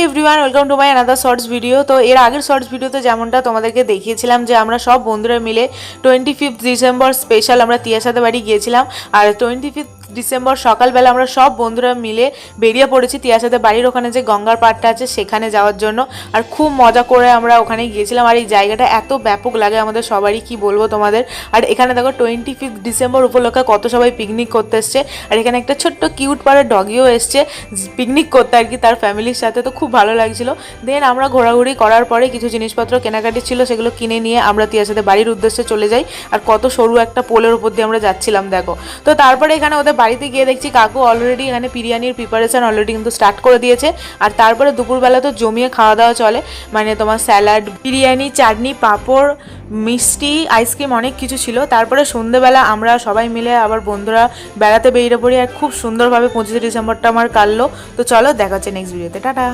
Everyone welcome to my another shorts video. তো এর আগের শর্টস ভিডিওতে যেমনটা তোমাদেরকে দেখিয়েছিলাম যে আমরা সব বন্ধুরা মিলে 25 ডিসেম্বর স্পেশাল আমরা তিয়ার সাথে বাড়ি গিয়েছিলাম। আর 25 ডিসেম্বর সকালবেলা আমরা সব বন্ধুরা মিলে বেরিয়ে পড়েছি তিয়ার সাথে বাড়ির ওখানে যে গঙ্গার পাড়টা আছে সেখানে যাওয়ার জন্য। আর খুব মজা করে আমরা ওখানে গিয়েছিলাম। আর এই জায়গাটা এত ব্যাপক লাগে আমাদের সবারই, কি বলবো তোমাদের। আর এখানে দেখো 25 ডিসেম্বর উপলক্ষে কত সবাই পিকনিক করতে এসছে। আর এখানে একটা ছোট্ট কিউট পাড়ার ডগিও এসছে পিকনিক করতে আর কি, তার ফ্যামিলির সাথে। তো খুব ভালো লাগছিল। দেন আমরা ঘোরাঘুরি করার পরে কিছু জিনিসপত্র কেনাকাটি ছিল, সেগুলো কিনে নিয়ে আমরা তিয়ার সাথে বাড়ির উদ্দেশ্যে চলে যাই। আর কত সরু একটা পোলের উপর দিয়ে আমরা যাচ্ছিলাম দেখো। তো তারপরে এখানে ওদের বাড়িতে গিয়ে দেখছি কাকু অলরেডি এখানে বিরিয়ানির প্রিপারেশন অলরেডি কিন্তু স্টার্ট করে দিয়েছে। আর তারপরে দুপুরবেলা তো জমিয়ে খাওয়া দাওয়া চলে, মানে তোমার স্যালাড, বিরিয়ানি, চাটনি, পাঁপড়, মিষ্টি, আইসক্রিম, অনেক কিছু ছিল। তারপরে সন্ধ্যেবেলা আমরা সবাই মিলে আবার বন্ধুরা বেড়াতে বেরিয়ে পড়ি। আর খুব সুন্দরভাবে 25 ডিসেম্বরটা আমার কাটলো। তো চলো দেখা হচ্ছে নেক্সট ভিডিওতে, টাটা।